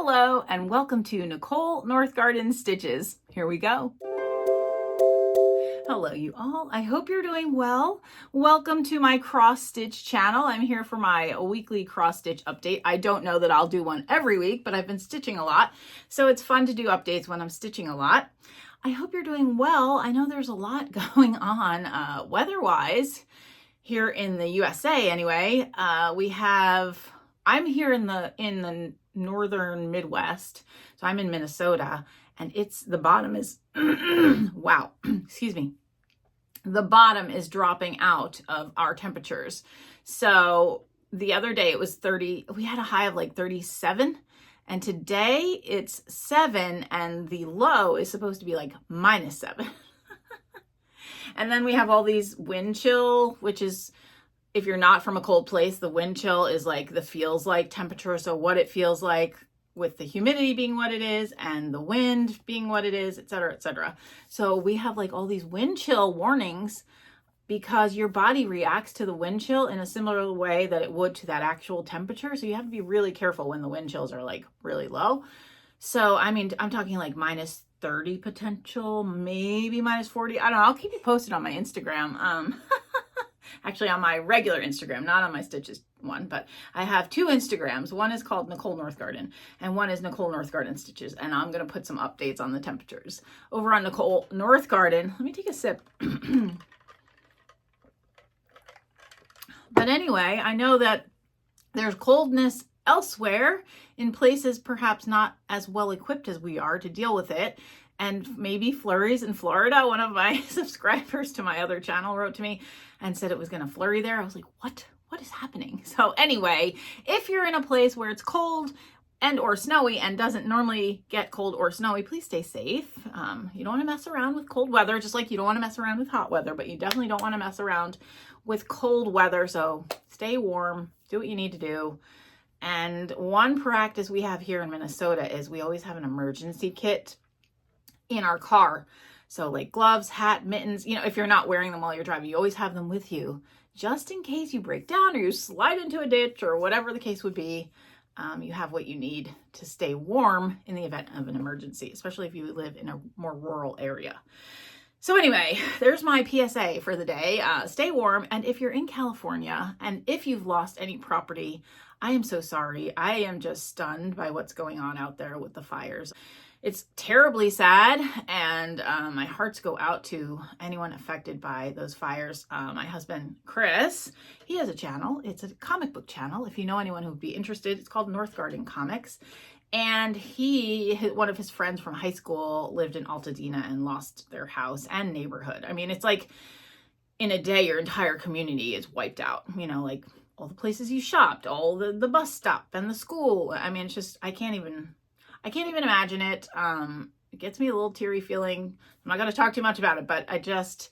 Hello and welcome to Nicole Northgarden Stitches. Here we go. Hello you all, I hope you're doing well. Welcome to my cross stitch channel. I'm here for my weekly cross stitch update. I don't know that I'll do one every week, but I've been stitching a lot, so it's fun to do updates when I'm stitching a lot. I hope you're doing well. I know there's a lot going on weather-wise here in the USA anyway. I'm here in the northern Midwest, so I'm in Minnesota, and the bottom is wow, excuse me, the bottom is dropping out of our temperatures. So the other day it was 30, we had a high of like 37, and today it's 7, and the low is supposed to be like -7. And then we have all these wind chill, which is, if you're not from a cold place, the wind chill is like the feels like temperature. So what it feels like with the humidity being what it is and the wind being what it is, et cetera, et cetera. So we have like all these wind chill warnings because your body reacts to the wind chill in a similar way that it would to that actual temperature. So you have to be really careful when the wind chills are like really low. So, I mean, I'm talking like -30 potential, maybe -40. I don't know. I'll keep you posted on my Instagram. Actually on my regular Instagram, not on my stitches one, but I have 2 Instagrams. One is called Nicole Northgarden and one is Nicole Northgarden Stitches. And I'm going to put some updates on the temperatures over on Nicole Northgarden. Let me take a sip. But anyway, I know that there's coldness elsewhere in places perhaps not as well equipped as we are to deal with it. And maybe flurries in Florida. One of my subscribers to my other channel wrote to me and said it was going to flurry there. I was like, what? What is happening? So anyway, if you're in a place where it's cold and or snowy and doesn't normally get cold or snowy, please stay safe. You don't want to mess around with cold weather, just like you don't want to mess around with hot weather, but you definitely don't want to mess around with cold weather. So stay warm, do what you need to do. And one practice we have here in Minnesota is we always have an emergency kit in our car. So like gloves, hat, mittens, you know, if you're not wearing them while you're driving, you always have them with you just in case you break down or you slide into a ditch or whatever the case would be. You have what you need to stay warm in the event of an emergency, especially if you live in a more rural area. So anyway, there's my PSA for the day. Stay warm. And if you're in California and if you've lost any property, I am so sorry. I am just stunned by what's going on out there with the fires. It's terribly sad, and my hearts go out to anyone affected by those fires. My husband, Chris, he has a channel. It's a comic book channel. If you know anyone who would be interested, it's called Northgarden Comics. And one of his friends from high school lived in Altadena and lost their house and neighborhood. I mean, it's like in a day, your entire community is wiped out, you know, like all the places you shopped, all the bus stop and the school. I mean, it's just, I can't even imagine it. It gets me a little teary feeling. I'm not going to talk too much about it, but I just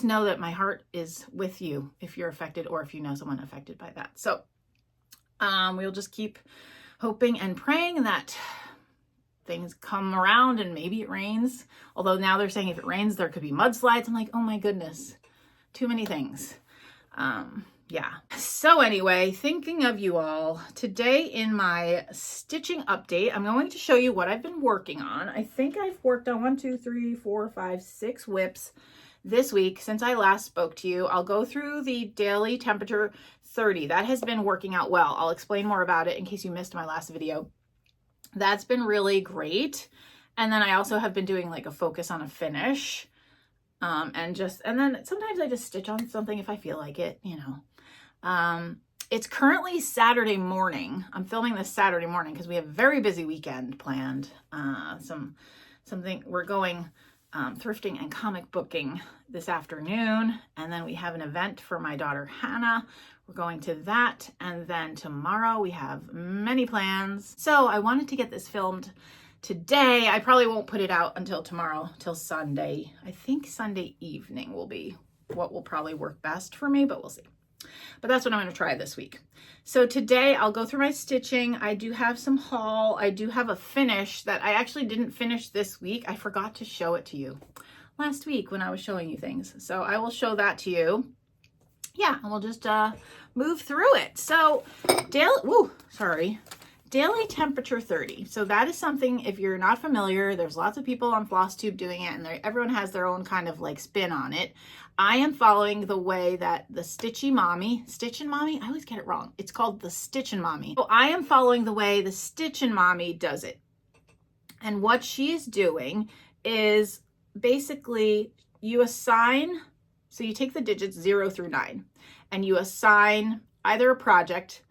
know that my heart is with you if you're affected or if you know someone affected by that. So we'll just keep hoping and praying that things come around and maybe it rains. Although now they're saying if it rains, there could be mudslides. I'm like, oh my goodness, too many things. Yeah. So anyway, thinking of you all, today in my stitching update, I'm going to show you what I've been working on. I think I've worked on 1, 2, 3, 4, 5, 6 whips this week since I last spoke to you. I'll go through the daily temperature 30. That has been working out well. I'll explain more about it in case you missed my last video. That's been really great. And then I also have been doing like a focus on a finish. And then sometimes I just stitch on something if I feel like it, you know. It's currently Saturday morning. I'm filming this Saturday morning because we have a very busy weekend planned. We're going thrifting and comic booking this afternoon, and then we have an event for my daughter Hannah. We're going to that, and then tomorrow we have many plans. So I wanted to get this filmed today. I probably won't put it out until tomorrow, till Sunday. I think Sunday evening will be what will probably work best for me, but we'll see. But that's what I'm going to try this week. So today I'll go through my stitching. I do have some haul. I do have a finish that I actually didn't finish this week. I forgot to show it to you last week when I was showing you things. So I will show that to you. Yeah, and we'll just move through it. So daily temperature 30. So that is something, if you're not familiar, there's lots of people on FlossTube doing it, and everyone has their own kind of like spin on it. I am following the way that the Stitchin' Mommy, I always get it wrong. It's called the Stitchin' Mommy. So I am following the way the Stitchin' Mommy does it. And what she's doing is basically you assign, so you take the digits 0 through 9, and you assign either a project.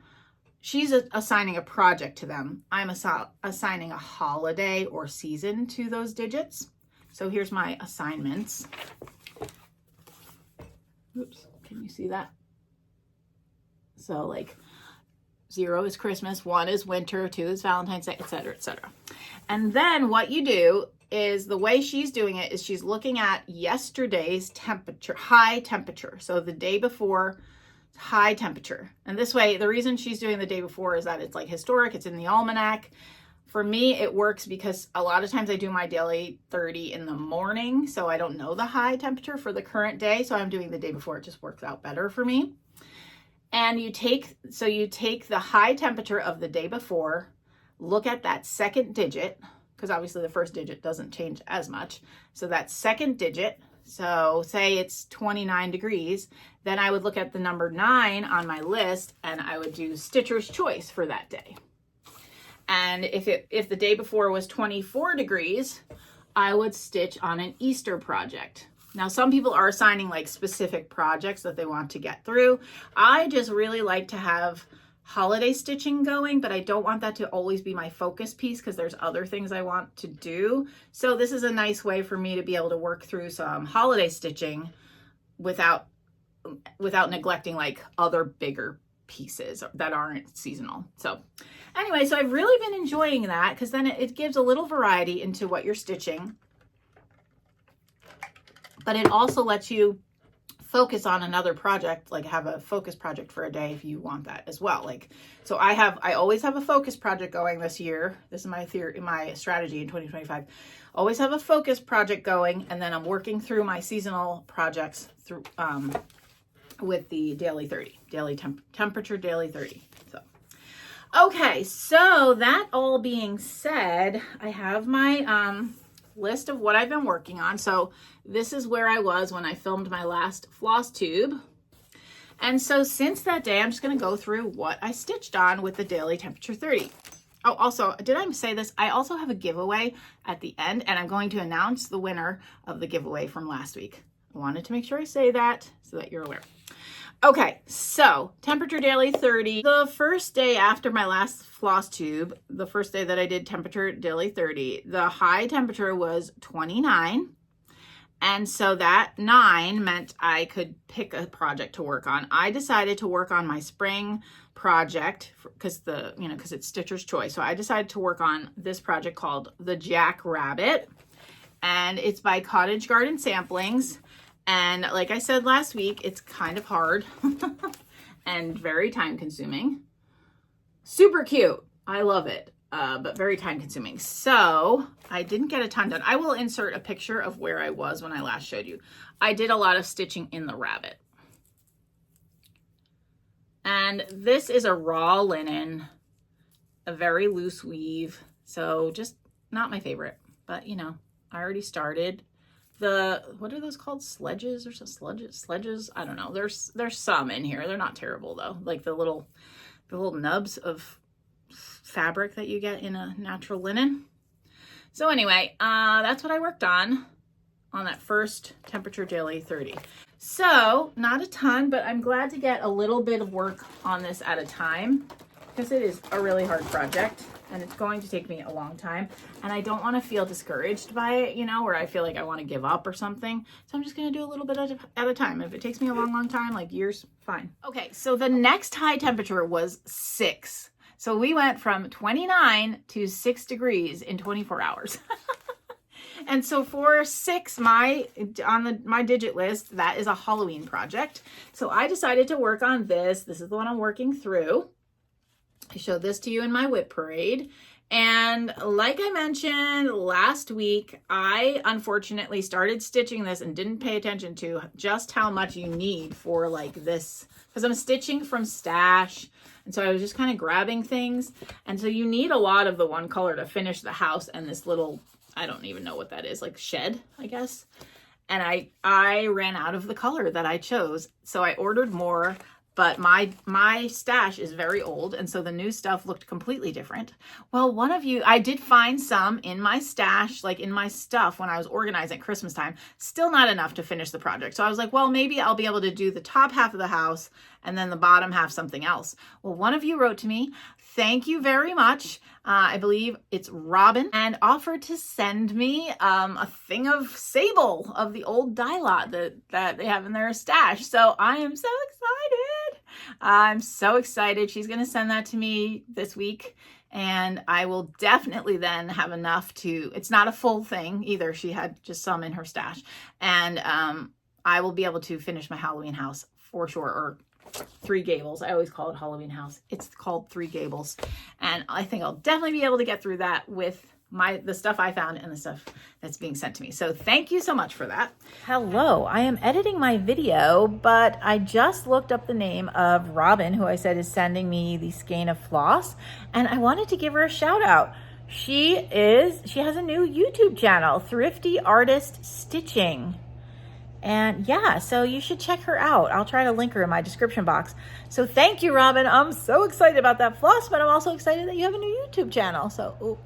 She's assigning a project to them. I'm assigning a holiday or season to those digits. So here's my assignments. Oops, can you see that? So like 0 is Christmas, 1 is winter, 2 is Valentine's Day, etc., etc. And then what you do is, the way she's doing it is she's looking at yesterday's temperature, high temperature. So the day before, high temperature. And this way, the reason she's doing the day before is that it's like historic, it's in the almanac. For me, it works because a lot of times I do my daily 30 in the morning, so I don't know the high temperature for the current day, so I'm doing the day before. It just works out better for me. And you take the high temperature of the day before, look at that second digit, because obviously the first digit doesn't change as much. So that second digit, so say it's 29 degrees, then I would look at the number 9 on my list and I would do Stitcher's Choice for that day. And if the day before was 24 degrees, I would stitch on an Easter project. Now, some people are assigning like specific projects that they want to get through. I just really like to have holiday stitching going, but I don't want that to always be my focus piece because there's other things I want to do. So this is a nice way for me to be able to work through some holiday stitching without neglecting like other bigger pieces that aren't seasonal. So anyway, so I've really been enjoying that because then it gives a little variety into what you're stitching, but it also lets you focus on another project, like have a focus project for a day if you want that as well. Like, so I always have a focus project going this year. This is my strategy in 2025. Always have a focus project going, and then I'm working through my seasonal projects through with the daily 30, daily temperature daily 30. So okay, so that all being said, I have my list of what I've been working on. So this is where I was when I filmed my last floss tube. And so since that day, I'm just going to go through what I stitched on with the daily temperature 30. Oh, also, did I say this? I also have a giveaway at the end, and I'm going to announce the winner of the giveaway from last week. I wanted to make sure I say that so that you're aware. Okay, so temperature daily 30. The first day after my last floss tube, the first day that I did temperature daily 30, the high temperature was 29. And so that 9 meant I could pick a project to work on. I decided to work on my spring project because it's Stitcher's Choice. So I decided to work on this project called the Jack Rabbit, and it's by Cottage Garden Samplings. And like I said last week, it's kind of hard and very time consuming. Super cute. I love it, but very time consuming. So I didn't get a ton done. I will insert a picture of where I was when I last showed you. I did a lot of stitching in the rabbit. And this is a raw linen, a very loose weave. So just not my favorite, but you know, I already started. What are those called? Sledges or sledges? I don't know. There's some in here. They're not terrible though. Like the little nubs of fabric that you get in a natural linen. So anyway, that's what I worked on that first temperature daily 30. So not a ton, but I'm glad to get a little bit of work on this at a time because it is a really hard project. And it's going to take me a long time. And I don't want to feel discouraged by it, you know, where I feel like I want to give up or something. So I'm just going to do a little bit at a time. If it takes me a long time, like years, fine. Okay, so the next high temperature was 6. So we went from 29 to 6 degrees in 24 hours. And so for 6, my digit list, that is a Halloween project. So I decided to work on this. This is the one I'm working through. I showed this to you in my whip parade, And like I mentioned last week, I unfortunately started stitching this and didn't pay attention to just how much you need for like this, because I'm stitching from stash. And so I was just kind of grabbing things. And so you need a lot of the one color to finish the house and this little, I don't even know what that is, like shed, I guess. And I ran out of the color that I chose. So I ordered more, but my stash is very old. And so the new stuff looked completely different. Well, one of you, I did find some in my stash, like in my stuff when I was organizing at Christmas time, still not enough to finish the project. So I was like, well, maybe I'll be able to do the top half of the house and then the bottom half something else. Well, one of you wrote to me, thank you very much. I believe it's Robin, and offered to send me a thing of sable of the old dye lot that they have in their stash. So I am so excited. I'm so excited. She's going to send that to me this week, and I will definitely then have enough to, it's not a full thing either. She had just some in her stash, and I will be able to finish my Halloween house for sure, or Three Gables. I always call it Halloween house. It's called Three Gables. And I think I'll definitely be able to get through that with the stuff I found and the stuff that's being sent to me. So thank you so much for that. Hello, I am editing my video, but I just looked up the name of Robin, who I said is sending me the skein of floss, and I wanted to give her a shout out. She has a new YouTube channel, Thrifty Artist Stitching. And yeah, so you should check her out. I'll try to link her in my description box. So thank you, Robin. I'm so excited about that floss, but I'm also excited that you have a new YouTube channel. So,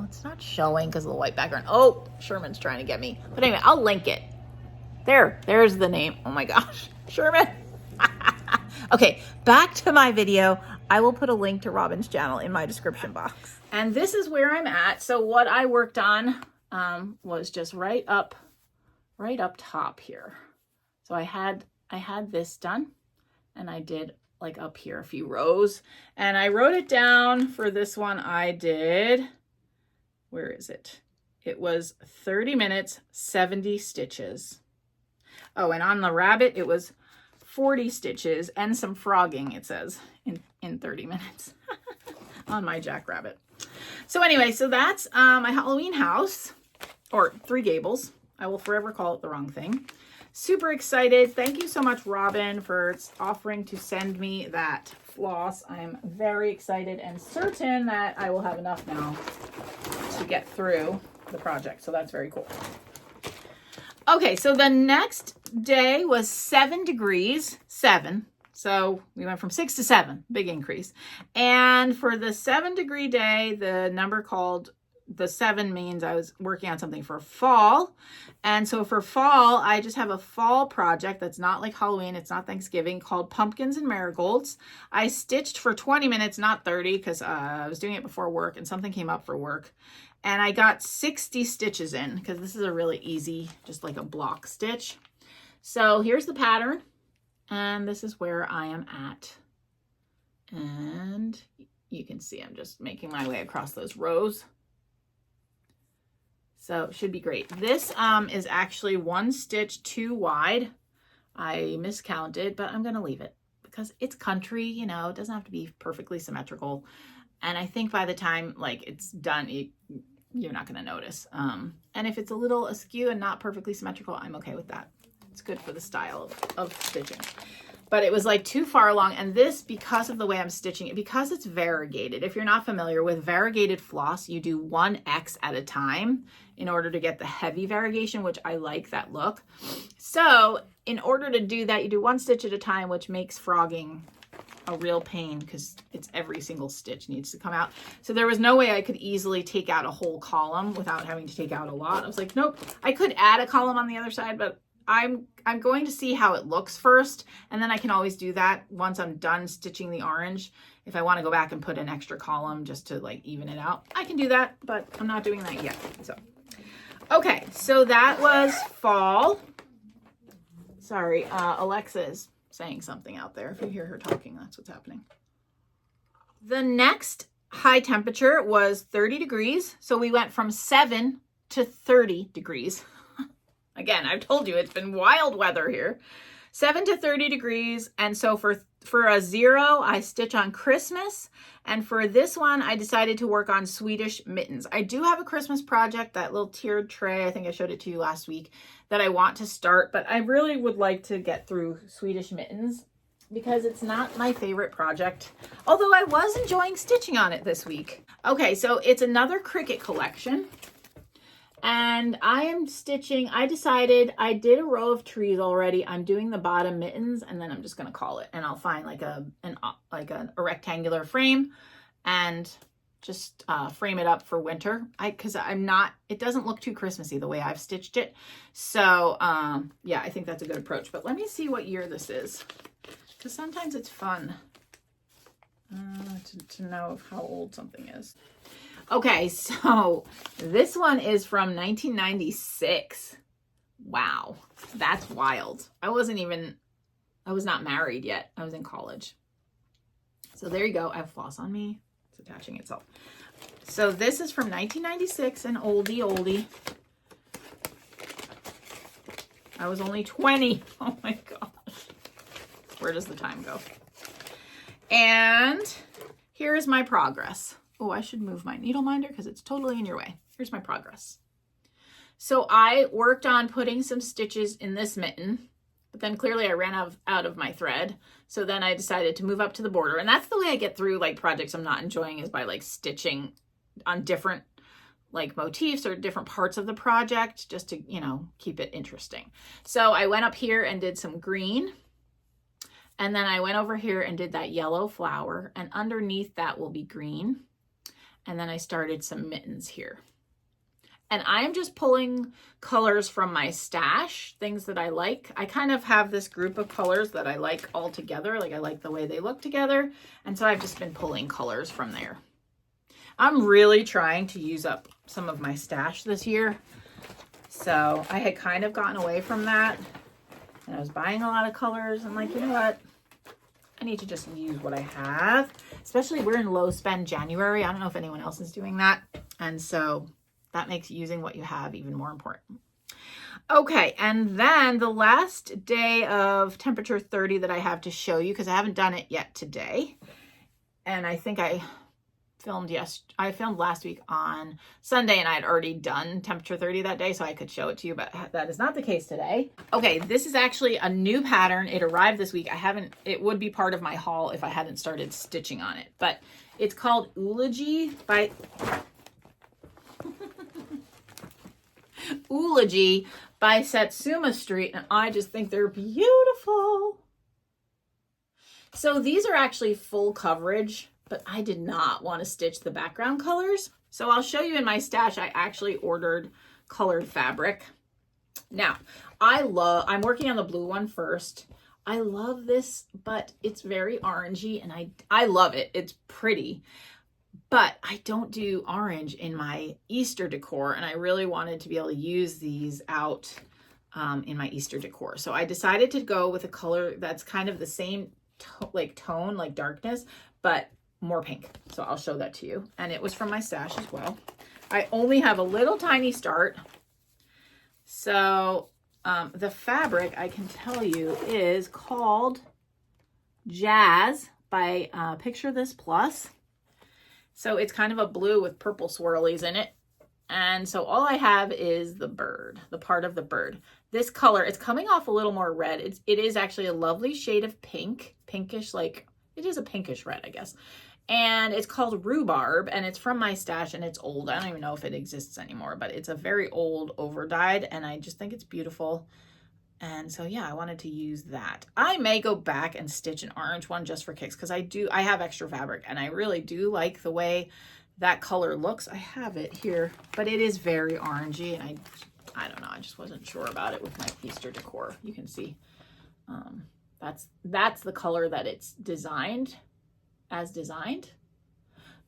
it's not showing because of the white background. Oh, Sherman's trying to get me. But anyway, I'll link it. There's the name. Oh my gosh, Sherman. Okay, back to my video. I will put a link to Robin's channel in my description box. And this is where I'm at. So what I worked on was just right up top here. So I had this done, and I did like up here a few rows, and I wrote it down for this one. I did, where is it? It was 30 minutes, 70 stitches. Oh, and on the rabbit, it was 40 stitches and some frogging, it says, in 30 minutes on my jackrabbit. So anyway, so that's my Halloween house, or Three Gables. I will forever call it the wrong thing. Super excited. Thank you so much, Robin, for offering to send me that floss. I'm very excited and certain that I will have enough now to get through the project. So that's very cool. Okay, so the next day was 7 degrees, 7. So we went from 6 to 7, big increase. And for the 7-degree day, the number called the 7 means I was working on something for fall. And so for fall, I just have a fall project that's not like Halloween, it's not Thanksgiving, called Pumpkins and Marigolds. I stitched for 20 minutes, not 30, because I was doing it before work and something came up for work. And I got 60 stitches in, because this is a really easy, just like a block stitch. So here's the pattern, and this is where I am at. And you can see I'm just making my way across those rows. So it should be great. This is actually 1 stitch too wide. I miscounted, but I'm going to leave it because it's country, you know, it doesn't have to be perfectly symmetrical. And I think by the time like it's done, you're not going to notice. And if it's a little askew and not perfectly symmetrical, I'm okay with that. It's good for the style of stitching. But it was like too far along, and this, because of the way I'm stitching it, because it's variegated. If you're not familiar with variegated floss, you do 1X at a time in order to get the heavy variegation, which I like that look. So in order to do that, you do 1 stitch at a time, which makes frogging a real pain because it's every single stitch needs to come out. So there was no way I could easily take out a whole column without having to take out a lot. I was like, nope, I could add a column on the other side, but I'm going to see how it looks first, and then I can always do that once I'm done stitching the orange. If I want to go back and put an extra column just to like even it out, I can do that, but I'm not doing that yet. So, okay, so that was fall. Sorry, Alexa is saying something out there. If you hear her talking, that's what's happening. The next high temperature was 30 degrees. So we went from 7 to 30 degrees. Again, I've told you it's been wild weather here. 7 to 30 degrees. And so for a 0, I stitch on Christmas. And for this one, I decided to work on Swedish mittens. I do have a Christmas project, that little tiered tray, I think I showed it to you last week, that I want to start, but I really would like to get through Swedish mittens because it's not my favorite project, although I was enjoying stitching on it this week. Okay, so it's another Cricut collection. And I am stitching, I decided I did a row of trees already. I'm doing the bottom mittens, and then I'm just going to call it. And I'll find like a rectangular frame and just frame it up for winter. Because it doesn't look too Christmassy the way I've stitched it. So yeah, I think that's a good approach. But let me see what year this is, because sometimes it's fun to know how old something is. Okay, so this one is from 1996. Wow, that's wild. I was not married yet. I was in college. So there you go. I have floss on me. It's attaching itself. So this is from 1996, an oldie. I was only 20. Oh my gosh. Where does the time go? And here is my progress. Oh, I should move my needle minder because it's totally in your way. Here's my progress. So I worked on putting some stitches in this mitten, but then clearly I ran out of my thread. So then I decided to move up to the border. And that's the way I get through like projects I'm not enjoying, is by like stitching on different like motifs or different parts of the project, just to, you know, keep it interesting. So I went up here and did some green. And then I went over here and did that yellow flower, and underneath that will be green. And then I started some mittens here. And I'm just pulling colors from my stash, things that I like. I kind of have this group of colors that I like all together. Like I like the way they look together. And so I've just been pulling colors from there. I'm really trying to use up some of my stash this year. So I had kind of gotten away from that. And I was buying a lot of colors. I'm like, you know what? I need to just use what I have. Especially we're in low spend January. I don't know if anyone else is doing that. And so that makes using what you have even more important. Okay, and then the last day of temperature 30 that I have to show you, because I haven't done it yet today. And I think I filmed last week on Sunday, and I had already done temperature 30 that day, so I could show it to you, but that is not the case today. Okay, this is actually a new pattern. It arrived this week. It would be part of my haul if I hadn't started stitching on it, but it's called Eulogy by Eulogy by Satsuma Street, and I just think they're beautiful. So these are actually full coverage, but I did not want to stitch the background colors. So I'll show you in my stash, I actually ordered colored fabric. Now, I'm working on the blue one first. I love this, but it's very orangey, and I love it. It's pretty, but I don't do orange in my Easter decor, and I really wanted to be able to use these out in my Easter decor. So I decided to go with a color that's kind of the same tone, like darkness, but more pink. So I'll show that to you. And it was from my stash as well. I only have a little tiny start. So the fabric, I can tell you, is called Jazz by Picture This Plus. So it's kind of a blue with purple swirlies in it. And so all I have is the bird, the part of the bird. This color, it's coming off a little more red. It is actually a lovely shade of pink, pinkish, like it is a pinkish red, I guess. And it's called Rhubarb, and it's from my stash, and it's old. I don't even know if it exists anymore, but it's a very old over-dyed, and I just think it's beautiful. And so, yeah, I wanted to use that. I may go back and stitch an orange one just for kicks, because I have extra fabric, and I really do like the way that color looks. I have it here, but it is very orangey, and I don't know. I just wasn't sure about it with my Easter decor. You can see that's the color that it's designed.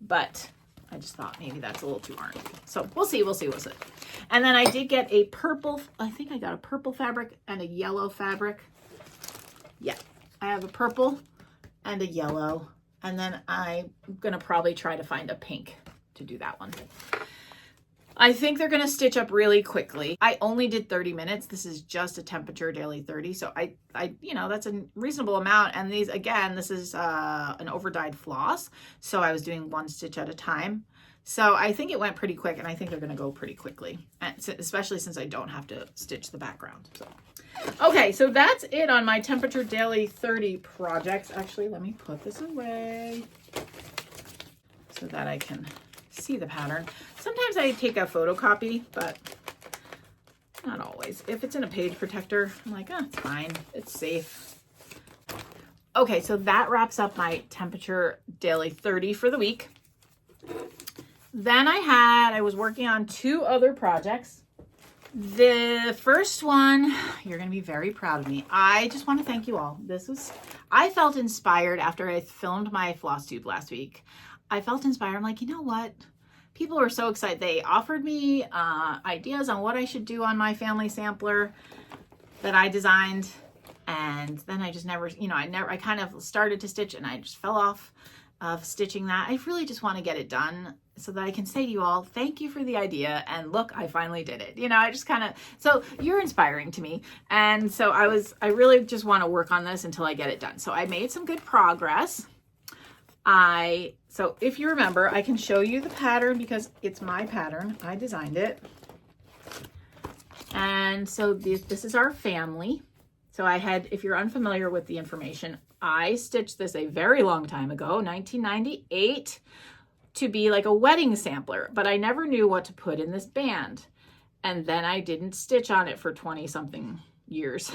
But I just thought maybe that's a little too orangey. So we'll see. And then I did get a purple, I think I got a purple fabric and a yellow fabric. Yeah, I have a purple and a yellow. And then I'm gonna probably try to find a pink to do that one. I think they're going to stitch up really quickly. I only did 30 minutes. This is just a temperature daily 30. So I, you know, that's a reasonable amount. And these, again, this is an over-dyed floss. So I was doing 1 stitch at a time. So I think it went pretty quick, and I think they're going to go pretty quickly, especially since I don't have to stitch the background. So, okay, so that's it on my temperature daily 30 projects. Actually, let me put this away so that I can see the pattern. Sometimes I take a photocopy, but not always. If it's in a page protector, I'm like, oh, it's fine. It's safe. Okay, so that wraps up my temperature daily 30 for the week. Then I was working on 2 other projects. The first one, you're going to be very proud of me. I just want to thank you all. I felt inspired after I filmed my FlossTube last week. I felt inspired. I'm like, you know what? People were so excited. They offered me ideas on what I should do on my family sampler that I designed. And then I just never, you know, I kind of started to stitch and I just fell off of stitching that. I really just want to get it done so that I can say to you all, thank you for the idea. And look, I finally did it. You know, I just kind of, so you're inspiring to me. And so I really just want to work on this until I get it done. So I made some good progress. So if you remember, I can show you the pattern because it's my pattern. I designed it. And so this is our family. So if you're unfamiliar with the information, I stitched this a very long time ago, 1998, to be like a wedding sampler, but I never knew what to put in this band. And then I didn't stitch on it for 20 something years.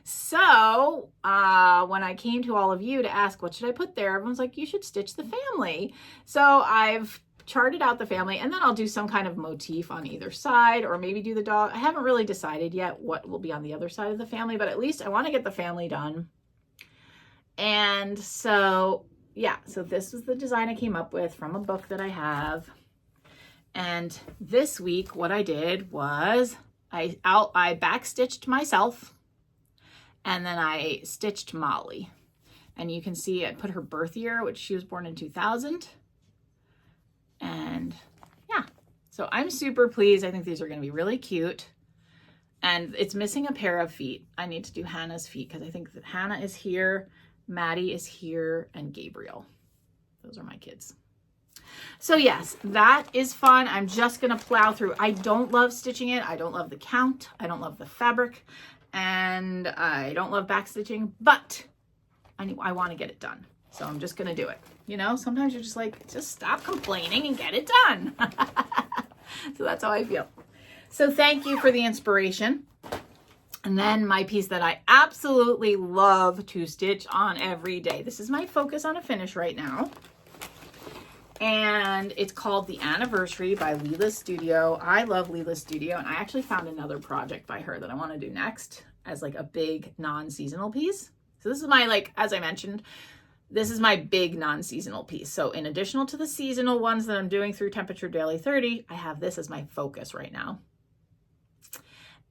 So when I came to all of you to ask, what should I put there? Everyone's like, you should stitch the family. So I've charted out the family, and then I'll do some kind of motif on either side, or maybe do the dog. I haven't really decided yet what will be on the other side of the family, but at least I want to get the family done. And so, yeah, so this is the design I came up with from a book that I have. And this week, what I did was I backstitched myself, and then I stitched Molly. And you can see I put her birth year, which she was born in 2000. And yeah, so I'm super pleased. I think these are going to be really cute. And it's missing a pair of feet. I need to do Hannah's feet because I think that Hannah is here, Maddie is here, and Gabriel. Those are my kids. So yes, that is fun. I'm just going to plow through. I don't love stitching it. I don't love the count. I don't love the fabric. And I don't love backstitching, but I want to get it done. So I'm just going to do it. You know, sometimes you're just like, just stop complaining and get it done. So that's how I feel. So thank you for the inspiration. And then my piece that I absolutely love to stitch on every day. This is my focus on a finish right now. And it's called The Anniversary by Leela Studio. I love Leela Studio, and I actually found another project by her that I want to do next as like a big non-seasonal piece. So this is my, like, as I mentioned, this is my big non-seasonal piece. So in addition to the seasonal ones that I'm doing through Temperature Daily 30, I have this as my focus right now.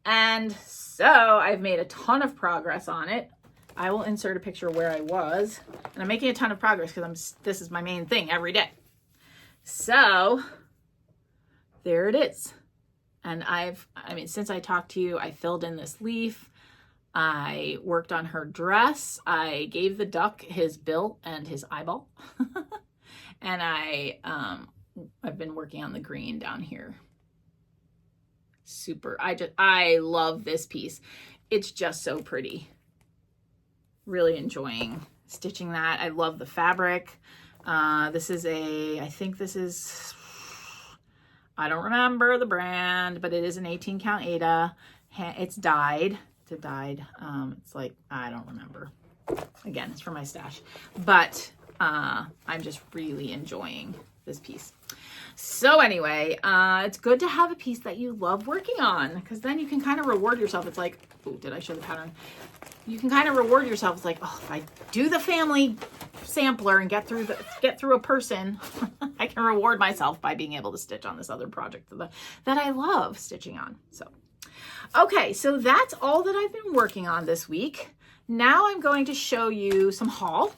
And so I've made a ton of progress on it. I will insert a picture where I was, and I'm making a ton of progress because this is my main thing every day. So there it is. And I mean, since I talked to you, I filled in this leaf. I worked on her dress. I gave the duck his bill and his eyeball. And I've been working on the green down here. Super. I love this piece. It's just so pretty. Really enjoying stitching that. I love the fabric. This is I think this is, I don't remember the brand, but it is an 18 count Aida. It's dyed. It's dyed. It's like, I don't remember. Again, it's from my stash, but I'm just really enjoying this piece. So anyway, it's good to have a piece that you love working on, because then you can kind of reward yourself. It's like, oh, did I show the pattern? You can kind of reward yourself. It's like, oh, if I do the family sampler and get through a person, I can reward myself by being able to stitch on this other project that I love stitching on. So, okay, so that's all that I've been working on this week. Now I'm going to show you some haul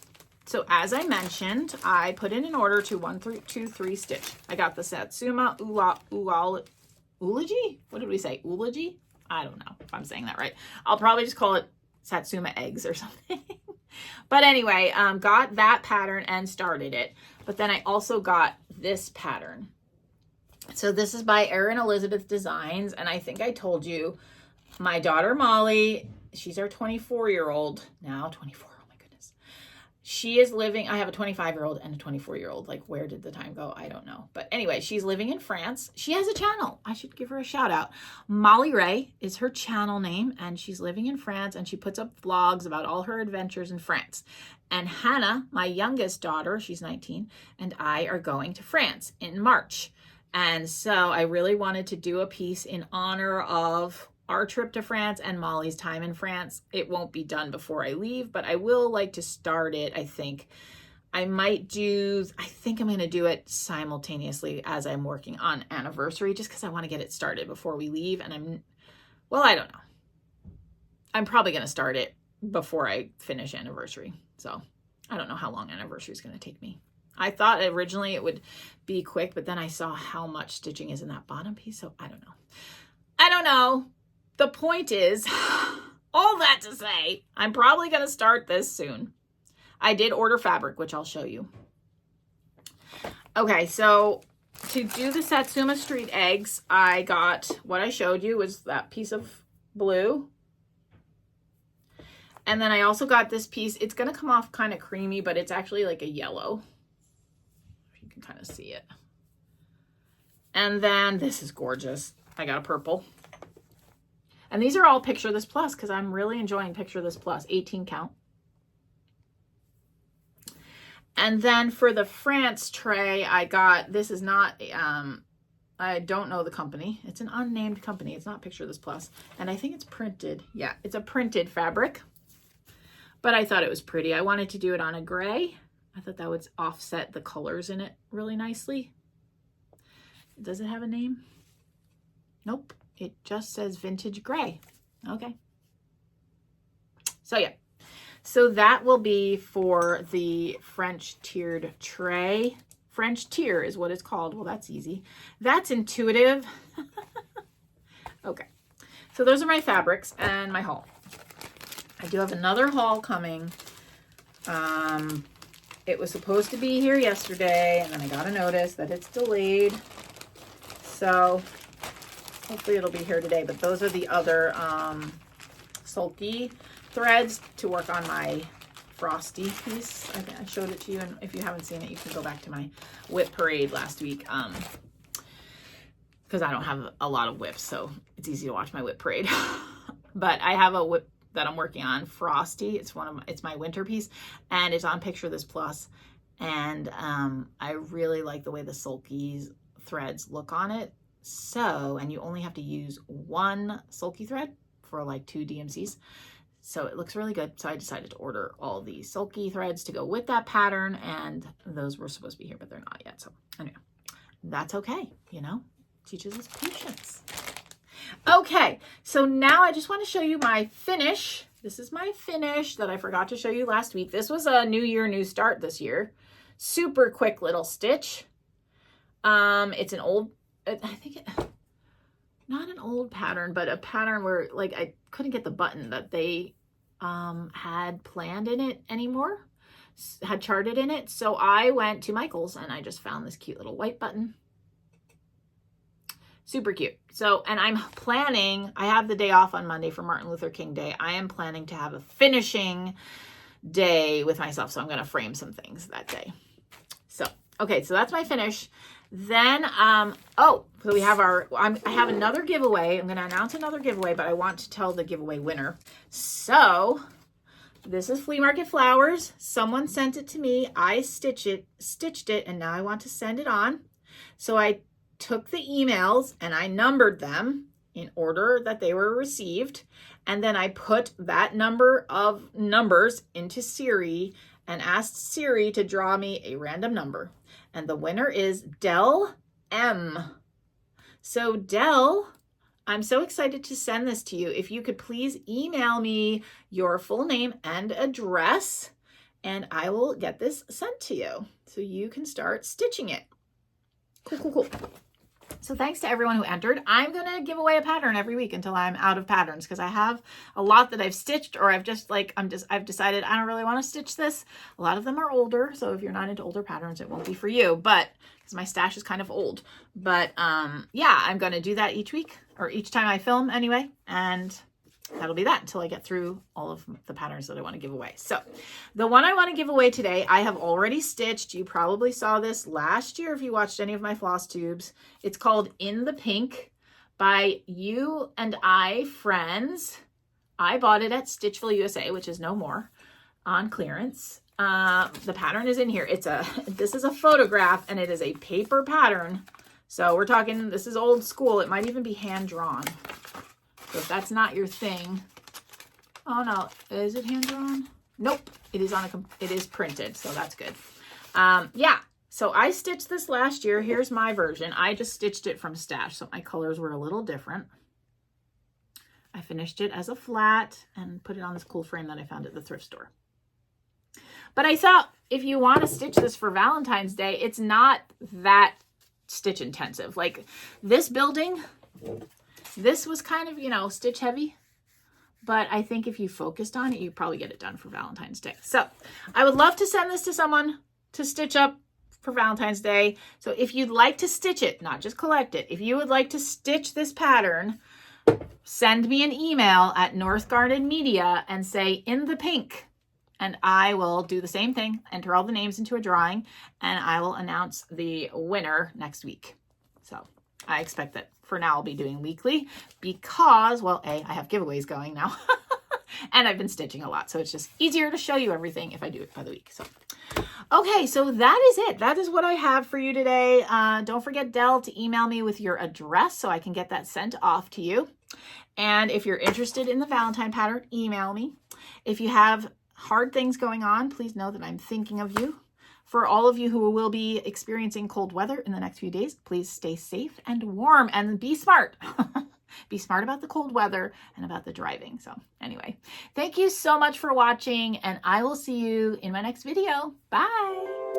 So as I mentioned, I put in an order to 123 Stitch. I got the Satsuma Ulaji? What did we say? Ulaji? I don't know if I'm saying that right. I'll probably just call it Satsuma eggs or something. But anyway, got that pattern and started it. But then I also got this pattern. So this is by Erin Elizabeth Designs. And I think I told you, my daughter Molly, she's our 24-year-old now, 24. She is living, I have a 25-year-old and a 24-year-old. Like, where did the time go? I don't know. But anyway, she's living in France. She has a channel. I should give her a shout out. Molly Ray is her channel name, and she's living in France, and she puts up vlogs about all her adventures in France. And Hannah, my youngest daughter, she's 19, and I are going to France in March. And so I really wanted to do a piece in honor of our trip to France and Molly's time in France. It won't be done before I leave, but I will like to start it. I think I'm going to do it simultaneously as I'm working on anniversary, just because I want to get it started before we leave. And I don't know. I'm probably going to start it before I finish anniversary. So I don't know how long anniversary is going to take me. I thought originally it would be quick, but then I saw how much stitching is in that bottom piece. So I don't know. The point is, all that to say, I'm probably going to start this soon. I did order fabric, which I'll show you. Okay, so to do the Satsuma Street eggs, I got, what I showed you was that piece of blue. And then I also got this piece. It's going to come off kind of creamy, but it's actually like a yellow. You can kind of see it. And then this is gorgeous. I got a purple. And these are all Picture This Plus because I'm really enjoying Picture This Plus, 18 count. And then for the France tray, I got, this is not, I don't know the company. It's an unnamed company. It's not Picture This Plus. And I think it's printed. Yeah, it's a printed fabric. But I thought it was pretty. I wanted to do it on a gray. I thought that would offset the colors in it really nicely. Does it have a name? Nope. It just says vintage gray. Okay. So yeah. So that will be for the French tiered tray. French tier is what it's called. Well, that's easy. That's intuitive. Okay. So those are my fabrics and my haul. I do have another haul coming. It was supposed to be here yesterday, and then I got a notice that it's delayed. So hopefully it'll be here today, but those are the other sulky threads to work on my frosty piece. I showed it to you, and if you haven't seen it, you can go back to my whip parade last week, because I don't have a lot of whips, so it's easy to watch my whip parade. But I have a whip that I'm working on, frosty. It's my winter piece, and it's on Picture This Plus, and I really like the way the sulky threads look on it. So, and you only have to use one sulky thread for like 2 DMCs. So it looks really good. So I decided to order all the sulky threads to go with that pattern, and those were supposed to be here, but they're not yet. So anyway, that's okay. You know, teaches us patience. Okay. So now I just want to show you my finish. This is my finish that I forgot to show you last week. This was a new year, new start this year. Super quick little stitch. It's an old, not an old pattern, but a pattern where like I couldn't get the button that they had planned in it anymore, had charted in it. So I went to Michael's and I just found this cute little white button. Super cute. So, and I'm planning, I have the day off on Monday for Martin Luther King Day. I am planning to have a finishing day with myself. So I'm going to frame some things that day. So, okay. So that's my finish. Then, so we have I have another giveaway. I'm going to announce another giveaway, but I want to tell the giveaway winner. So this is Flea Market Flowers. Someone sent it to me. I stitched it, and now I want to send it on. So I took the emails and I numbered them in order that they were received. And then I put that number of numbers into Siri and asked Siri to draw me a random number. And the winner is Del M. So Del, I'm so excited to send this to you. If you could please email me your full name and address, and I will get this sent to you so you can start stitching it. Cool, cool, cool. So thanks to everyone who entered. I'm going to give away a pattern every week until I'm out of patterns, because I have a lot that I've stitched, or I've decided I don't really want to stitch this. A lot of them are older, so if you're not into older patterns, it won't be for you, but because my stash is kind of old. But yeah, I'm going to do that each week, or each time I film anyway, and that'll be that until I get through all of the patterns that I want to give away. So the one I want to give away today, I have already stitched. You probably saw this last year if you watched any of my floss tubes. It's called In the Pink by You and I Friends. I bought it at Stitchville USA, which is no more, on clearance. The pattern is in here. This is a photograph, and it is a paper pattern. So we're talking, this is old school. It might even be hand drawn. So if that's not your thing, oh no, is it hand drawn? Nope, it is printed, so that's good. Yeah, so I stitched this last year. Here's my version. I just stitched it from stash, so my colors were a little different. I finished it as a flat and put it on this cool frame that I found at the thrift store. But I thought if you want to stitch this for Valentine's Day, it's not that stitch intensive. Like this building, this was kind of, you know, stitch heavy, but I think if you focused on it, you probably get it done for Valentine's Day. So I would love to send this to someone to stitch up for Valentine's Day. So if you'd like to stitch it, not just collect it, if you would like to stitch this pattern, send me an email at northgardenmedia and say In the Pink, and I will do the same thing, enter all the names into a drawing, and I will announce the winner next week. So I expect that for now I'll be doing weekly because, well, I have giveaways going now and I've been stitching a lot. So it's just easier to show you everything if I do it by the week. So, okay, so that is it. That is what I have for you today. Don't forget, Dell, to email me with your address so I can get that sent off to you. And if you're interested in the Valentine pattern, email me. If you have hard things going on, please know that I'm thinking of you. For all of you who will be experiencing cold weather in the next few days, please stay safe and warm and be smart. Be smart about the cold weather and about the driving. So anyway, thank you so much for watching, and I will see you in my next video. Bye.